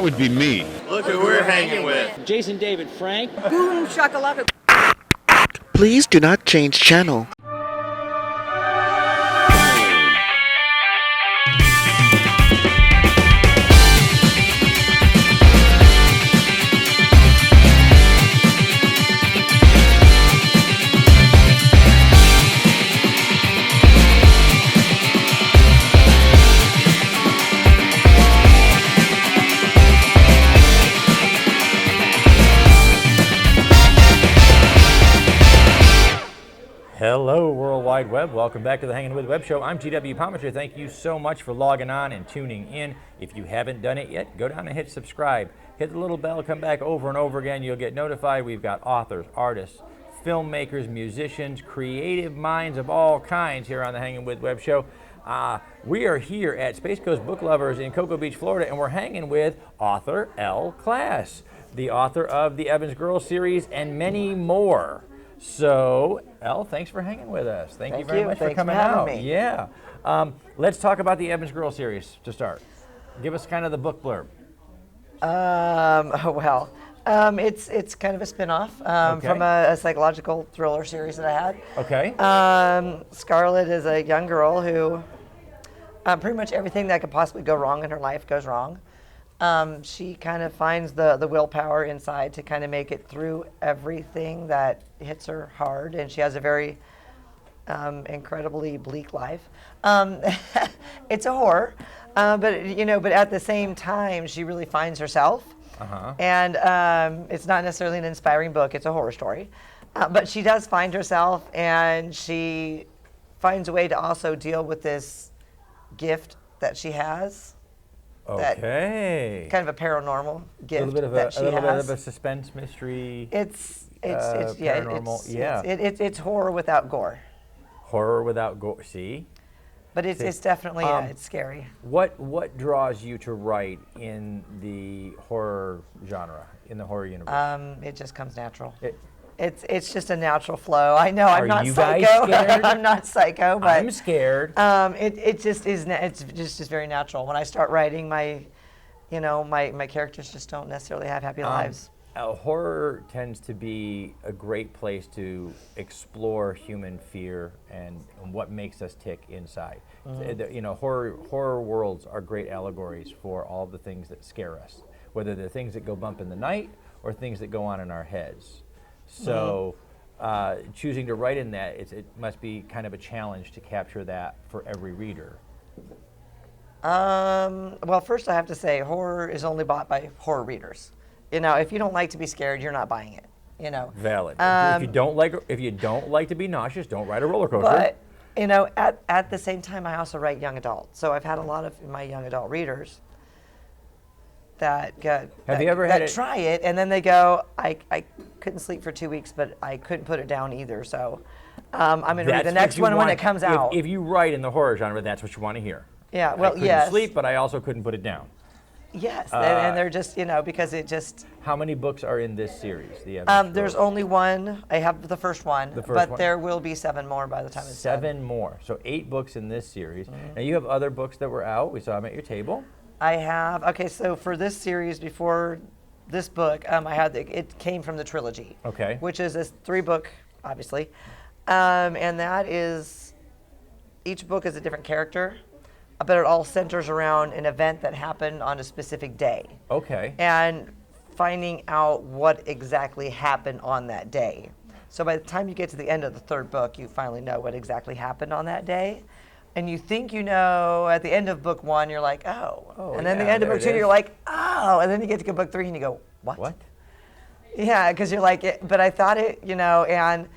That would be me. Look who we're hanging with. Jason David Frank. Boom shakalaka. Please do not change channel. Hello, World Wide Web. Welcome back to the Hangin With Web Show. I'm GW Pomichter. Thank you so much for logging on and tuning in. If you haven't done it yet, go down and hit subscribe. Hit the little bell, come back over and over again. You'll get notified. We've got authors, artists, filmmakers, musicians, creative minds of all kinds here on the Hangin With Web Show. We are here at Space Coast Book Lovers in Cocoa Beach, Florida, and we're hanging with author Elle Klass, the author of the Evans Girls series and many more. So, Elle, thanks for hanging with us. Thank you very much for coming out. Me. Yeah. Let's talk about the Evans Girls series to start. Give us kind of the book blurb. It's kind of a spin-off from a psychological thriller series that I had. Okay. Scarlett is a young girl who pretty much everything that could possibly go wrong in her life goes wrong. She kind of finds the willpower inside to kind of make it through everything that hits her hard, and she has a very incredibly bleak life. It's a horror, but at the same time, she really finds herself. Uh-huh. And it's not necessarily an inspiring book; it's a horror story, but she does find herself, and she finds a way to also deal with this gift that she has. Okay. Kind of a paranormal gift A little bit of a suspense mystery. It's paranormal. It's horror without gore. Horror without gore. See? But it's definitely it's scary. What draws you to write in the horror genre, in the horror universe? It just comes natural. It's just a natural flow. I know I'm not you psycho. guys scared? I'm not psycho, but I'm scared. It just is. It's just very natural. When I start writing, my characters just don't necessarily have happy lives. Horror tends to be a great place to explore human fear and what makes us tick inside. Mm-hmm. Horror worlds are great allegories for all the things that scare us, whether they're things that go bump in the night or things that go on in our heads. So choosing to write in that, it must be kind of a challenge to capture that for every reader. Well, first I have to say, horror is only bought by horror readers. If you don't like to be scared, you're not buying it. Valid. If you don't like to be nauseous, don't ride a roller coaster. But at the same time, I also write young adult. So I've had a lot of my young adult readers that try it, and then they go, I couldn't sleep for 2 weeks, but I couldn't put it down either. So I'm going to read the next one when it comes out. If you write in the horror genre, that's what you want to hear. Yeah, well, I couldn't sleep, but I also couldn't put it down. Yes, and they're just, because it just... How many books are in this series? There's only one. I have the first one, there will be 7 more by the time it's done. 7 more. So 8 books in this series. Mm-hmm. Now you have other books that were out. We saw them at your table. I have. Okay, so for this series, before this book, it came from the Trilogy. Okay. Which is a 3-book, obviously. And that is, each book is a different character, but it all centers around an event that happened on a specific day. Okay. And finding out what exactly happened on that day. So by the time you get to the end of the 3rd book, you finally know what exactly happened on that day. And you think at the end of book 1, you're like, oh. And then the end of book 2, you're like, oh. And then you get to book 3 and you go, what? What? Yeah, because you're like, but I thought it, and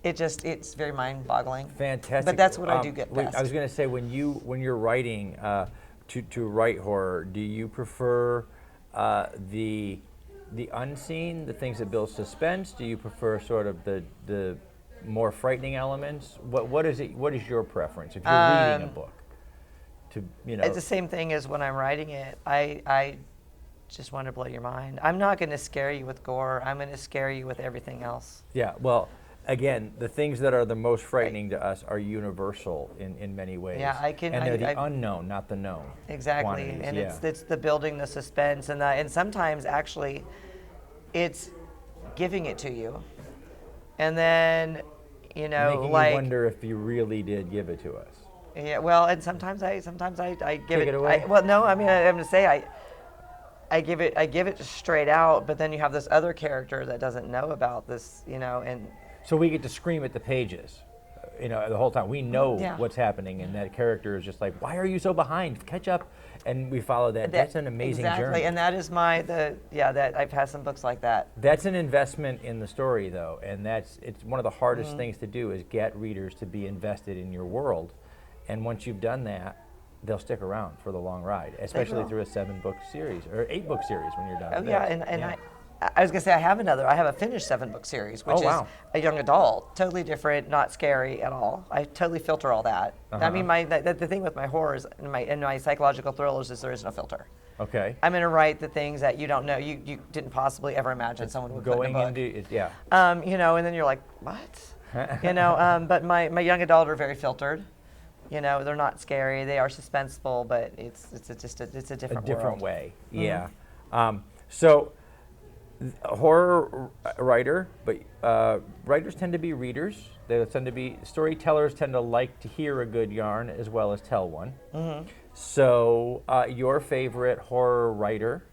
it's very mind-boggling. Fantastic. But that's what I do get best. I was going to say, when you're writing, to write horror, do you prefer the unseen, the things that build suspense? Do you prefer sort of the more frightening elements? What is your preference if you're reading a book? It's the same thing as when I'm writing it. I just want to blow your mind. I'm not going to scare you with gore. I'm going to scare you with everything else. Yeah, well, again, the things that are the most frightening to us are universal in many ways. Yeah, and they're the unknown, not the known. Exactly, and it's the building the suspense, and sometimes actually, it's giving it to you, and then making you wonder if you really did give it to us. Yeah, well, and sometimes I give it away. Well, no, I mean I'm gonna say I give it straight out, but then you have this other character that doesn't know about this, and so we get to scream at the pages, the whole time. We know what's happening, and that character is just like, "Why are you so behind? Catch up!" And we follow that. That's an amazing journey. Exactly, and that is that I've had some books like that. That's an investment in the story, though, and it's one of the hardest things to do is get readers to be invested in your world, and once you've done that, they'll stick around for the long ride, especially through a 7-book series or 8-book series when you're done. Oh yeah, and I was gonna say I have a finished 7-book series, which is a young adult, totally different, not scary at all. I totally filter all that. I mean, the thing with my horrors and my psychological thrillers is there is no filter. Okay. I'm gonna write the things that you don't know, you didn't possibly ever imagine someone would put in a book. And then you're like, what? But my young adult are very filtered. They're not scary. They are suspenseful, but it's a different world. Way. Yeah. So, a horror writer, but writers tend to be readers. They tend to be storytellers. Tend to like to hear a good yarn as well as tell one. So, your favorite horror writer?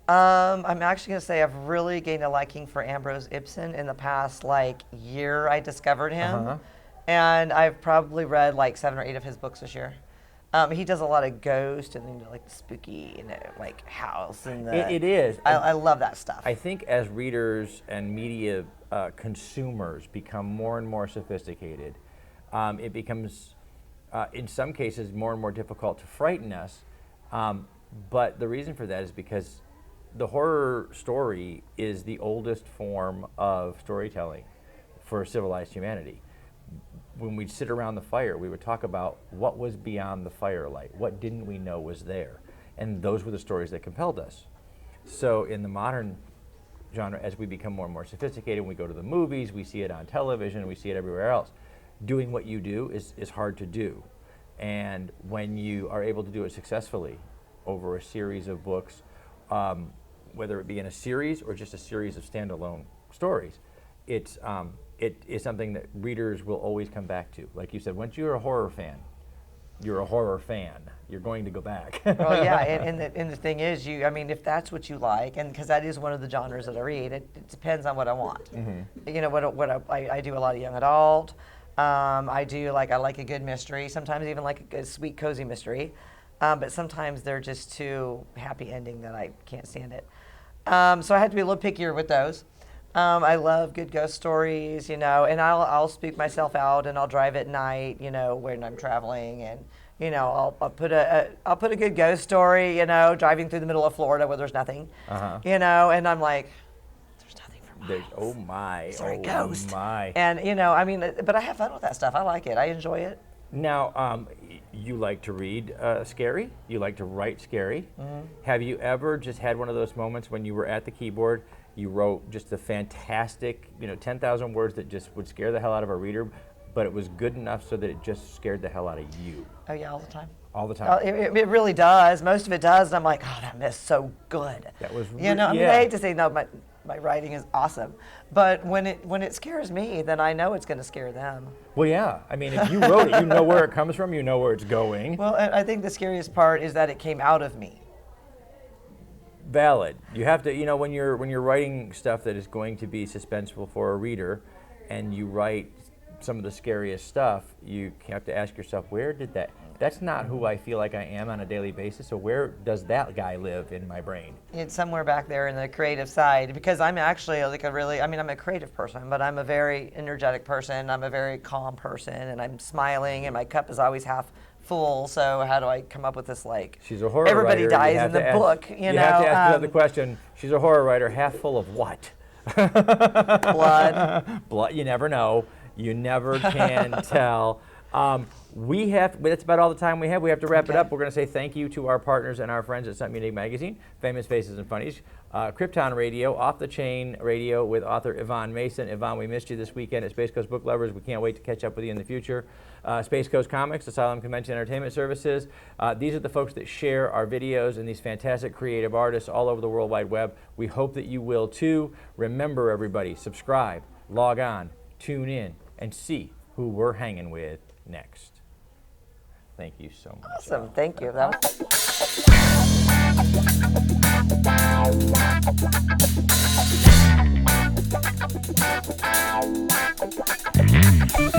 I'm actually going to say I've really gained a liking for Ambrose Ibsen in the past year. I discovered him. And I've probably read 7 or 8 of his books this year. He does a lot of ghost and the spooky, house and it is. I love that stuff. I think as readers and media consumers become more and more sophisticated, it becomes, in some cases, more and more difficult to frighten us. But the reason for that is because the horror story is the oldest form of storytelling for civilized humanity. When we'd sit around the fire, we would talk about what was beyond the firelight, what didn't we know was there, and those were the stories that compelled us. So in the modern genre, as we become more and more sophisticated, we go to the movies, we see it on television, we see it everywhere else. Doing what you do is hard to do, and when you are able to do it successfully over a series of books, whether it be in a series or just a series of standalone stories, it is something that readers will always come back to. Like you said, once you're a horror fan, you're a horror fan. You're going to go back. Well, yeah, and the thing is, if that's what you like, and because that is one of the genres that I read, it depends on what I want. I do a lot of young adult. I like a good mystery. Sometimes even like a sweet, cozy mystery. But sometimes they're just too happy ending that I can't stand it. So I had to be a little pickier with those. I love good ghost stories, and I'll spook myself out, and I'll drive at night, when I'm traveling, and I'll put a good ghost story, driving through the middle of Florida where there's nothing, and I'm like, there's nothing for miles. Oh my, sorry, ghost. My. And but I have fun with that stuff. I like it. I enjoy it. Now, you like to read scary. You like to write scary. Have you ever just had one of those moments when you were at the keyboard? You wrote just a fantastic, 10,000 words that just would scare the hell out of a reader, but it was good enough so that it just scared the hell out of you. Oh yeah, all the time. All the time. It really does. Most of it does, and I'm like, oh, that is so good. That was, I hate to say no, my writing is awesome, but when it scares me, then I know it's going to scare them. Well, yeah. If you wrote it, you know where it comes from. You know where it's going. Well, I think the scariest part is that it came out of me. Valid. You have to, when you're writing stuff that is going to be suspenseful for a reader, and you write some of the scariest stuff, you have to ask yourself, where did that's not who I feel like I am on a daily basis, so where does that guy live in my brain? It's somewhere back there in the creative side, because I'm actually I'm a creative person, but I'm a very energetic person, I'm a very calm person, and I'm smiling, and my cup is always half full, so how do I come up with this She's a horror everybody writer. Dies in the book, You have to ask another question. She's a horror writer, half full of what? Blood. Blood, you never know. You never can tell. That's about all the time we have. We have to wrap it up. We're going to say thank you to our partners and our friends at Something Unique Magazine, Famous Faces and Funnies, Krypton Radio, Off the Chain Radio with author Yvonne Mason. Yvonne, we missed you this weekend at Space Coast Book Lovers. We can't wait to catch up with you in the future. Space Coast Comics, Asylum Convention Entertainment Services. These are the folks that share our videos and these fantastic creative artists all over the World Wide Web. We hope that you will too. Remember, everybody, subscribe, log on, tune in, and see who we're hanging with next. Thank you so much. Awesome. Thank you. That was